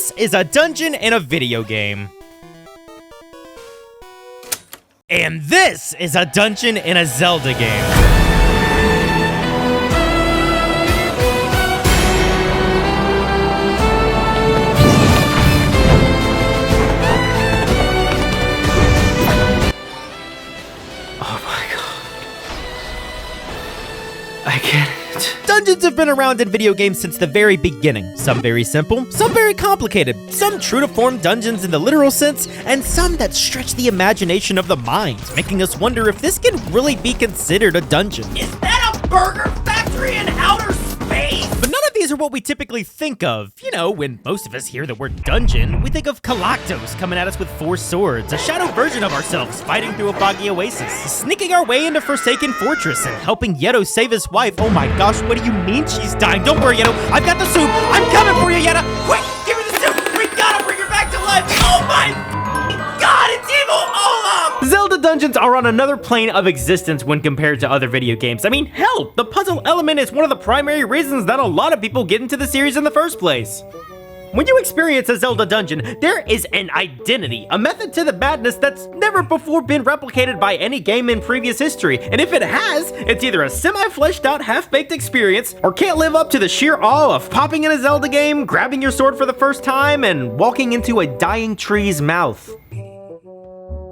This is a dungeon in a video game. And this is a dungeon in a Zelda game. I get it. Dungeons have been around in video games since the very beginning. Some very simple, some very complicated, some true to form dungeons in the literal sense, and some that stretch the imagination of the mind, making us wonder if this can really be considered a dungeon. Is that a burger factory in outer space? But none of these are what we typically think of. You know, when most of us hear the word dungeon, we think of Galactos coming at us with 4 swords, a shadow version of ourselves fighting through a foggy oasis, sneaking our way into Forsaken Fortress and helping Yeto save his wife. Oh my gosh, what do you mean she's dying? Don't worry, Yeto, I've got the soup. I'm coming for you, Yetta. Quick, give me the soup. We gotta bring her back to life. Oh my God, it's evil Olaf. Zelda dungeons are on another plane of existence when compared to other video games. I mean, hell, the puzzle element is one of the primary reasons that a lot of people get into the series in the first place. When you experience a Zelda dungeon, there is an identity, a method to the madness that's never before been replicated by any game in previous history. And if it has, it's either a semi-fleshed out, half-baked experience, or can't live up to the sheer awe of popping in a Zelda game, grabbing your sword for the first time, and walking into a dying tree's mouth.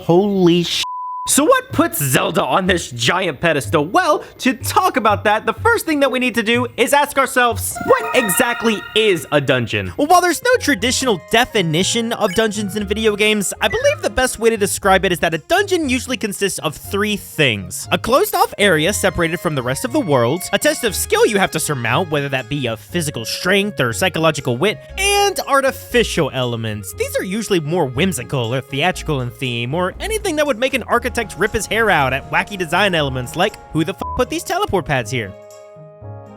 Holy sh**. So what puts Zelda on this giant pedestal? Well, to talk about that, the first thing that we need to do is ask ourselves, what exactly is a dungeon? Well, while there's no traditional definition of dungeons in video games, I believe the best way to describe it is that a dungeon usually consists of 3 things. A closed-off area separated from the rest of the world, a test of skill you have to surmount, whether that be of physical strength or psychological wit, and artificial elements. These are usually more whimsical or theatrical in theme, or anything that would make an architect rip his hair out at wacky design elements like, who the f put these teleport pads here?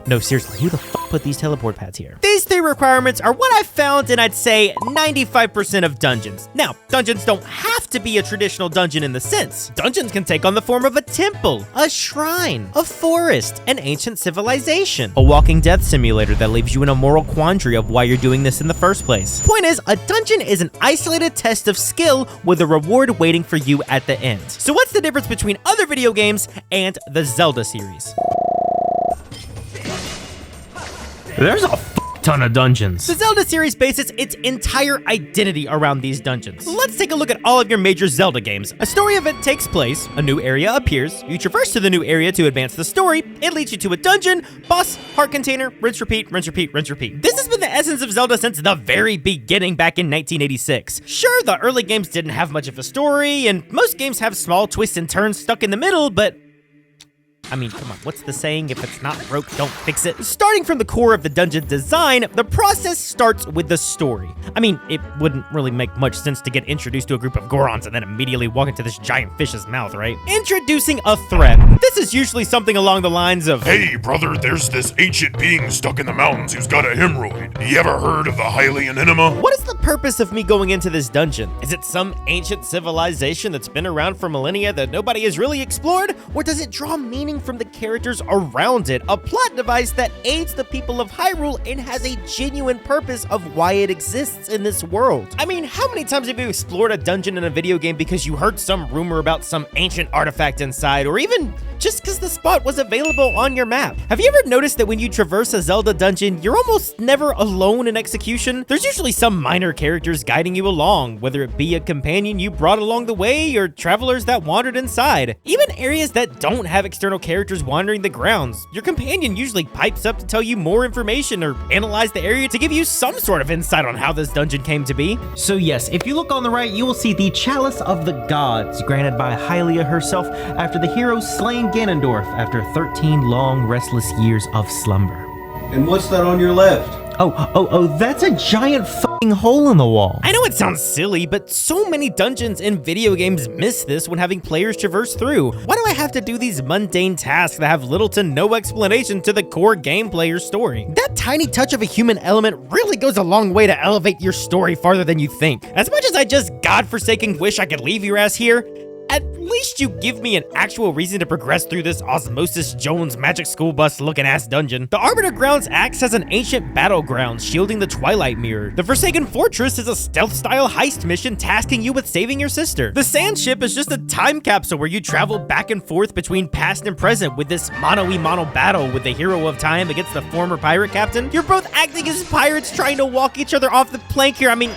No, seriously, who the f put these teleport pads here? These 3 requirements are what I've found in, I'd say, 95% of dungeons. Now, dungeons don't have to be a traditional dungeon in the sense. Dungeons can take on the form of a temple, a shrine, a forest, an ancient civilization, a walking death simulator that leaves you in a moral quandary of why you're doing this in the first place. Point is, a dungeon is an isolated test of skill with a reward waiting for you at the end. So what's the difference between other video games and the Zelda series? There's a ton of dungeons. The Zelda series bases its entire identity around these dungeons. Let's take a look at all of your major Zelda games. A story event takes place, a new area appears, you traverse to the new area to advance the story, it leads you to a dungeon, boss, heart container, rinse, repeat, rinse, repeat, rinse, repeat. This has been the essence of Zelda since the very beginning back in 1986. Sure, the early games didn't have much of a story, and most games have small twists and turns stuck in the middle, but I mean, come on, what's the saying? If it's not broke, don't fix it. Starting from the core of the dungeon design, the process starts with the story. I mean, it wouldn't really make much sense to get introduced to a group of Gorons and then immediately walk into this giant fish's mouth, right? Introducing a threat. This is usually something along the lines of, "Hey, brother, there's this ancient being stuck in the mountains who's got a hemorrhoid. You ever heard of the Hylian enema?" what is the purpose of me going into this dungeon? Is it some ancient civilization that's been around for millennia that nobody has really explored? Or does it draw meaning from the characters around it, a plot device that aids the people of Hyrule and has a genuine purpose of why it exists in this world? I mean, how many times have you explored a dungeon in a video game because you heard some rumor about some ancient artifact inside, or even just because the spot was available on your map? Have you ever noticed that when you traverse a Zelda dungeon, you're almost never alone in execution? There's usually some minor characters guiding you along, whether it be a companion you brought along the way or travelers that wandered inside. Even areas that don't have external characters wandering the grounds, your companion usually pipes up to tell you more information or analyze the area to give you some sort of insight on how this dungeon came to be. So yes, if you look on the right, you will see the Chalice of the Gods, granted by Hylia herself after the hero slain Ganondorf after 13 long, restless years of slumber. And what's that on your left? Oh, that's a giant fucking hole in the wall. I know it sounds silly, but so many dungeons in video games miss this when having players traverse through. Why do I have to do these mundane tasks that have little to no explanation to the core gameplay or story? That tiny touch of a human element really goes a long way to elevate your story farther than you think. As much as I just godforsaken wish I could leave your ass here, at least you give me an actual reason to progress through this Osmosis Jones Magic School Bus looking ass dungeon. The Arbiter Grounds acts as an ancient battleground shielding the Twilight Mirror. The Forsaken Fortress is a stealth-style heist mission tasking you with saving your sister. The Sandship is just a time capsule where you travel back and forth between past and present with this mano-a-mano battle with the hero of time against the former pirate captain. You're both acting as pirates trying to walk each other off the plank here. I mean,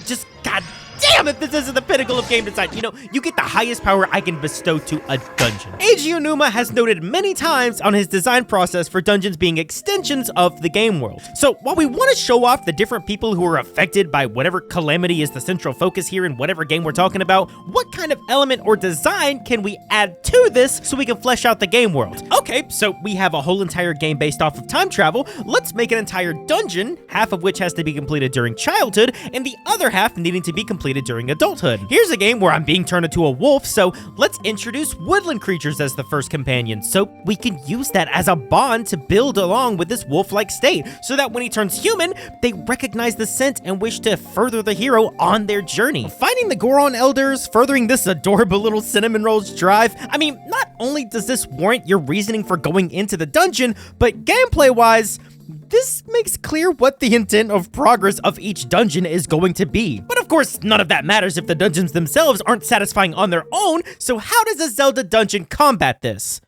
just god damn if this isn't the pinnacle of game design. You know, you get the highest power I can bestow to a dungeon. Eiji Onuma has noted many times on his design process for dungeons being extensions of the game world. So while we want to show off the different people who are affected by whatever calamity is the central focus here in whatever game we're talking about, what kind of element or design can we add to this so we can flesh out the game world? Okay, so we have a whole entire game based off of time travel. Let's make an entire dungeon, half of which has to be completed during childhood, and the other half needing to be completed during adulthood. Here's a game where I'm being turned into a wolf, so let's introduce woodland creatures as the first companion, so we can use that as a bond to build along with this wolf-like state, so that when he turns human, they recognize the scent and wish to further the hero on their journey. Finding the Goron Elders, furthering this adorable little Cinnamon Rolls drive. I mean, not only does this warrant your reasoning for going into the dungeon, but gameplay-wise, this makes clear what the intent of progress of each dungeon is going to be. But of course, none of that matters if the dungeons themselves aren't satisfying on their own, so how does a Zelda dungeon combat this?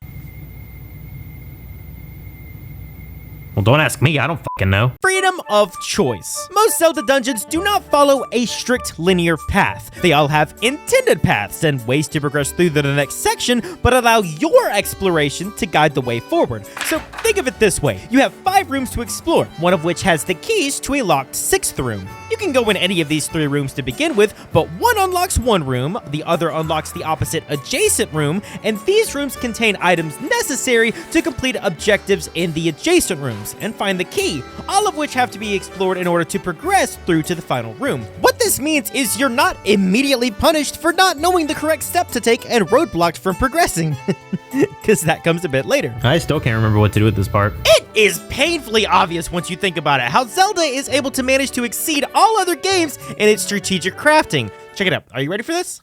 Well, don't ask me, I don't fucking know. Freedom of choice. Most Zelda dungeons do not follow a strict linear path. They all have intended paths and ways to progress through to the next section, but allow your exploration to guide the way forward. So think of it this way. You have 5 rooms to explore, one of which has the keys to a locked 6th room. You can go in any of these 3 rooms to begin with, but one unlocks one room, the other unlocks the opposite adjacent room, and these rooms contain items necessary to complete objectives in the adjacent rooms and find the key, all of which have to be explored in order to progress through to the final room. What this means is you're not immediately punished for not knowing the correct step to take and roadblocked from progressing, because that comes a bit later. I still can't remember what to do with this part. It is painfully obvious once you think about it, how Zelda is able to manage to exceed all other games in its strategic crafting. Check it out. Are you ready for this?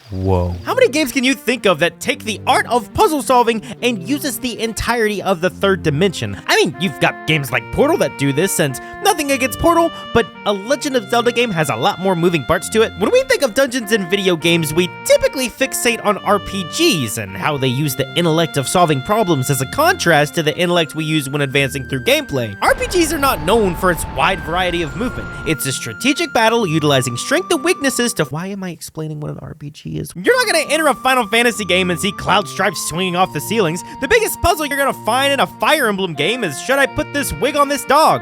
Whoa. How many games can you think of that take the art of puzzle solving and uses the entirety of the 3rd dimension? I mean, you've got games like Portal that do this, and nothing against Portal, but a Legend of Zelda game has a lot more moving parts to it. When we think of dungeons in video games, we typically fixate on RPGs and how they use the intellect of solving problems as a contrast to the intellect we use when advancing through gameplay. RPGs are not known for its wide variety of movement. It's a strategic battle utilizing strength and weaknesses to... Why am I explaining what an RPG is? You're not gonna enter a Final Fantasy game and see cloud stripes swinging off the ceilings. The biggest puzzle you're gonna find in a Fire Emblem game is, should I put this wig on this dog?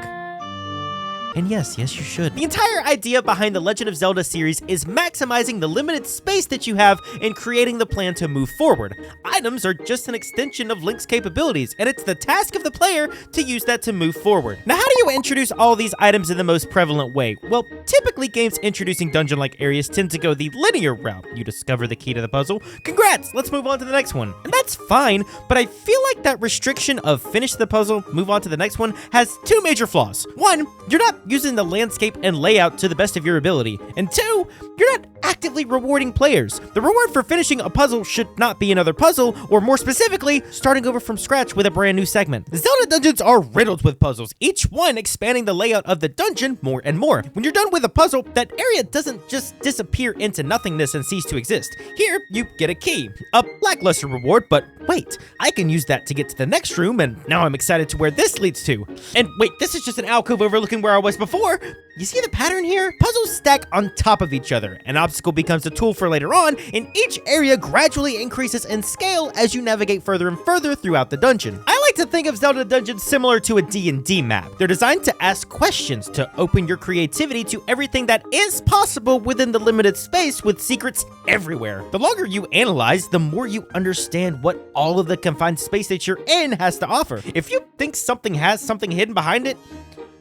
And yes, you should. The entire idea behind the Legend of Zelda series is maximizing the limited space that you have and creating the plan to move forward. Items are just an extension of Link's capabilities, and it's the task of the player to use that to move forward. Now, how do you introduce all these items in the most prevalent way? Well, typically games introducing dungeon-like areas tend to go the linear route. You discover the key to the puzzle. Congrats, let's move on to the next one. And that's fine, but I feel like that restriction of finish the puzzle, move on to the next one, has 2 major flaws. 1, you're not using the landscape and layout to the best of your ability. And 2, you're not actively rewarding players. The reward for finishing a puzzle should not be another puzzle, or more specifically, starting over from scratch with a brand new segment. The Zelda dungeons are riddled with puzzles, each one expanding the layout of the dungeon more and more. When you're done with a puzzle, that area doesn't just disappear into nothingness and cease to exist. Here, you get a key, a lackluster reward, but wait, I can use that to get to the next room, and now I'm excited to where this leads to. And wait, this is just an alcove overlooking where I was before. You see the pattern here? Puzzles stack on top of each other. An obstacle becomes a tool for later on, and each area gradually increases in scale as you navigate further and further throughout the dungeon. I like to think of Zelda dungeons similar to a D&D map. They're designed to ask questions, to open your creativity to everything that is possible within the limited space with secrets everywhere. The longer you analyze, the more you understand what all of the confined space that you're in has to offer. If you think something has something hidden behind it,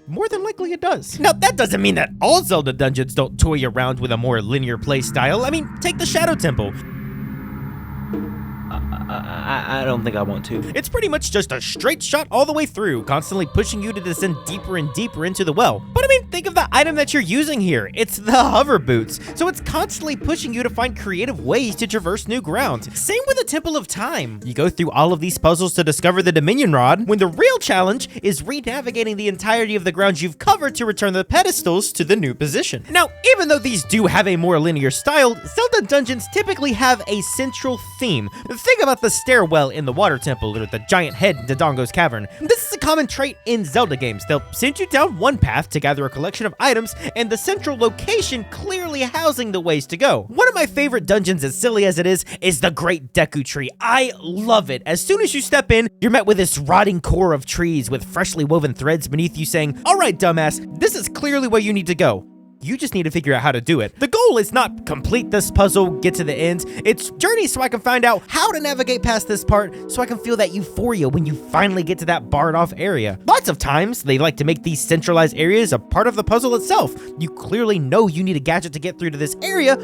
more than likely it does. Now, that doesn't mean that all Zelda dungeons don't toy around with a more linear play style. I mean, take the Shadow Temple. I don't think I want to. It's pretty much just a straight shot all the way through, constantly pushing you to descend deeper and deeper into the well. But I mean, think of the item that you're using here. It's the hover boots, so it's constantly pushing you to find creative ways to traverse new ground. Same with the Temple of Time. You go through all of these puzzles to discover the Dominion Rod, when the real challenge is re-navigating the entirety of the ground you've covered to return the pedestals to the new position. Now, even though these do have a more linear style, Zelda dungeons typically have a central theme. Think about the stairwell in the Water Temple or the giant head in Dodongo's Cavern. This is a common trait in Zelda games. They'll send you down one path to gather a collection of items, and the central location clearly housing the ways to go. One of my favorite dungeons, as silly as it is the Great Deku Tree. I love it. As soon as you step in, you're met with this rotting core of trees with freshly woven threads beneath you saying, "All right, dumbass, this is clearly where you need to go. You just need to figure out how to do it." The goal is not complete this puzzle, get to the end. It's journey so I can find out how to navigate past this part so I can feel that euphoria when you finally get to that barred off area. Lots of times, they like to make these centralized areas a part of the puzzle itself. You clearly know you need a gadget to get through to this area,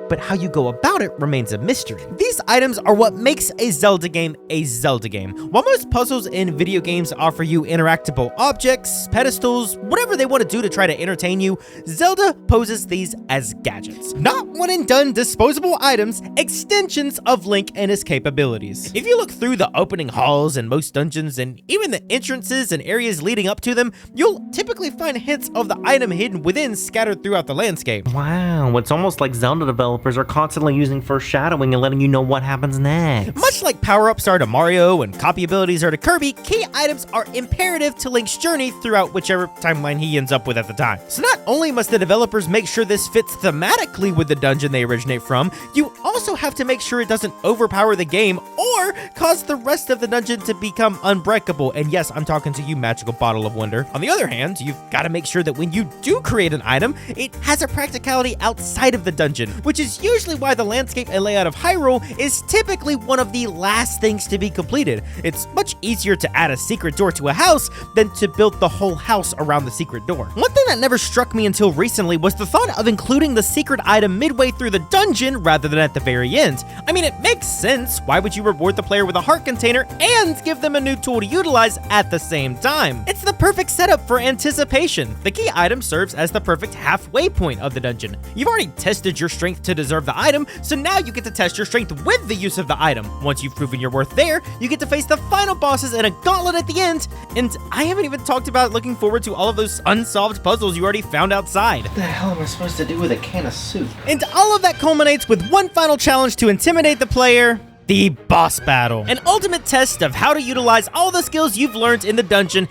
but how you go about it remains a mystery. These items are what makes a Zelda game a Zelda game. While most puzzles in video games offer you interactable objects, pedestals, whatever they want to do to try to entertain you, Zelda poses these as gadgets. Not one and done disposable items, extensions of Link and his capabilities. If you look through the opening halls in most dungeons and even the entrances and areas leading up to them, you'll typically find hints of the item hidden within scattered throughout the landscape. Wow, it's almost like Zelda developers are constantly using foreshadowing and letting you know what happens next. Much like power-ups are to Mario and copy abilities are to Kirby, key items are imperative to Link's journey throughout whichever timeline he ends up with at the time. So not only must the developers make sure this fits thematically with the dungeon they originate from, you also have to make sure it doesn't overpower the game or cause the rest of the dungeon to become unbreakable. And yes, I'm talking to you, Magical Bottle of Wonder. On the other hand, you've got to make sure that when you do create an item, it has a practicality outside of the dungeon, which is usually why the landscape and layout of Hyrule is typically one of the last things to be completed. It's much easier to add a secret door to a house than to build the whole house around the secret door. One thing that never struck me until recently was the thought of including the secret item midway through the dungeon rather than at the very end. I mean, it makes sense. Why would you reward the player with a heart container and give them a new tool to utilize at the same time? It's the perfect setup for anticipation. The key item serves as the perfect halfway point of the dungeon. You've already tested your strength to deserve the item, so now you get to test your strength with the use of the item. Once you've proven your worth there, you get to face the final bosses in a gauntlet at the end, and I haven't even talked about looking forward to all of those unsolved puzzles you already found outside. What the hell am I supposed to do with a can of soup? And all of that culminates with one final challenge to intimidate the player: the boss battle. An ultimate test of how to utilize all the skills you've learned in the dungeon,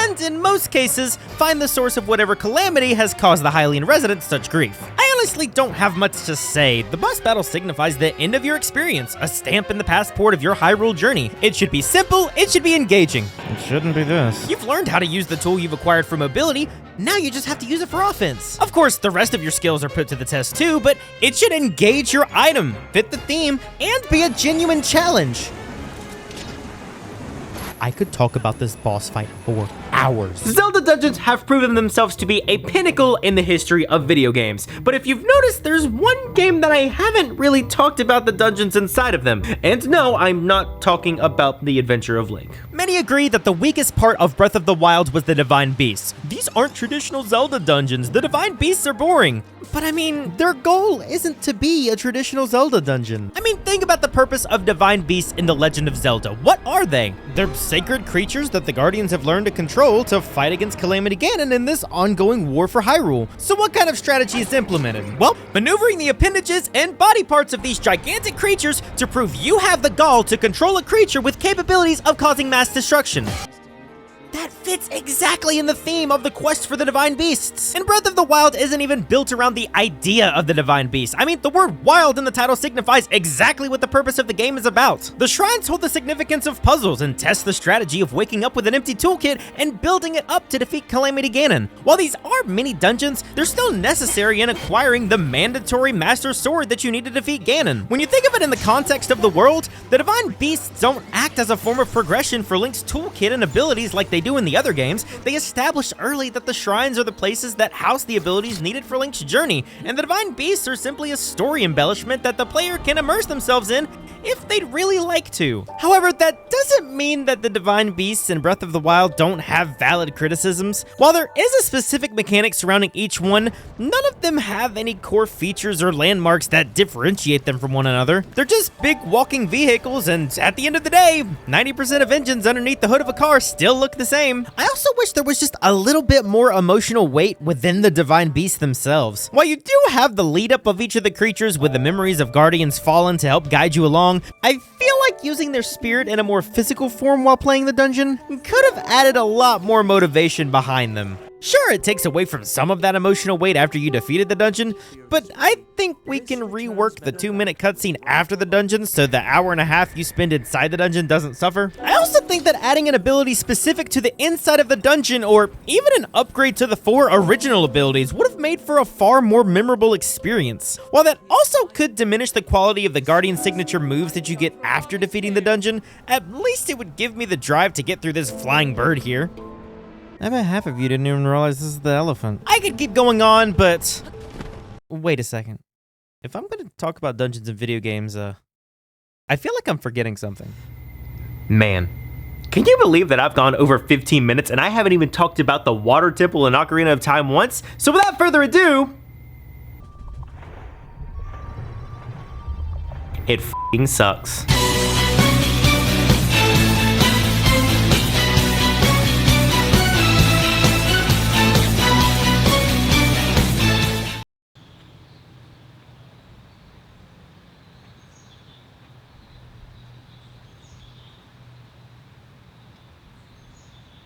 and in most cases, find the source of whatever calamity has caused the Hylian residents such grief. I honestly don't have much to say. The boss battle signifies the end of your experience, a stamp in the passport of your Hyrule journey. It should be simple, it should be engaging. It shouldn't be this. You've learned how to use the tool you've acquired for mobility, now you just have to use it for offense. Of course, the rest of your skills are put to the test too, but it should engage your item, fit the theme, and be a genuine challenge. I could talk about this boss fight for hours. Zelda dungeons have proven themselves to be a pinnacle in the history of video games, but if you've noticed, there's one game that I haven't really talked about the dungeons inside of them. And no, I'm not talking about The Adventure of Link. Many agree that the weakest part of Breath of the Wild was the Divine Beasts. These aren't traditional Zelda dungeons. The Divine Beasts are boring. But I mean, their goal isn't to be a traditional Zelda dungeon. I mean, think about the purpose of Divine Beasts in The Legend of Zelda. What are they? They're sacred creatures that the Guardians have learned to control to fight against Calamity Ganon in this ongoing war for Hyrule. So what kind of strategy is implemented? Well, maneuvering the appendages and body parts of these gigantic creatures to prove you have the gall to control a creature with capabilities of causing mass destruction. That fits exactly in the theme of the quest for the Divine Beasts. And Breath of the Wild isn't even built around the idea of the Divine Beast. I mean, the word wild in the title signifies exactly what the purpose of the game is about. The shrines hold the significance of puzzles and test the strategy of waking up with an empty toolkit and building it up to defeat Calamity Ganon. While these are mini dungeons, they're still necessary in acquiring the mandatory Master Sword that you need to defeat Ganon. When you think of it in the context of the world, the Divine Beasts don't act as a form of progression for Link's toolkit and abilities like they do in the other games. They established early that the shrines are the places that house the abilities needed for Link's journey, and the Divine Beasts are simply a story embellishment that the player can immerse themselves in if they'd really like to. However, that doesn't mean that the Divine Beasts in Breath of the Wild don't have valid criticisms. While there is a specific mechanic surrounding each one, none of them have any core features or landmarks that differentiate them from one another. They're just big walking vehicles, and at the end of the day, 90% of engines underneath the hood of a car still look the same. I also wish there was just a little bit more emotional weight within the Divine Beasts themselves. While you do have the lead up of each of the creatures with the memories of Guardians Fallen to help guide you along, I feel like using their spirit in a more physical form while playing the dungeon could have added a lot more motivation behind them. Sure, it takes away from some of that emotional weight after you defeated the dungeon, but I think we can rework the 2-minute cutscene after the dungeon so the hour and a half you spend inside the dungeon doesn't suffer. I also think that adding an ability specific to the inside of the dungeon, or even an upgrade to the 4 original abilities, would have made for a far more memorable experience. While that also could diminish the quality of the Guardian signature moves that you get after defeating the dungeon, at least it would give me the drive to get through this flying bird here. I bet half of you didn't even realize this is the elephant. I could keep going on, but wait a second. If I'm going to talk about dungeons in video games, I feel like I'm forgetting something. Man, can you believe that I've gone over 15 minutes and I haven't even talked about the Water Temple in Ocarina of Time once? So without further ado, it f***ing sucks.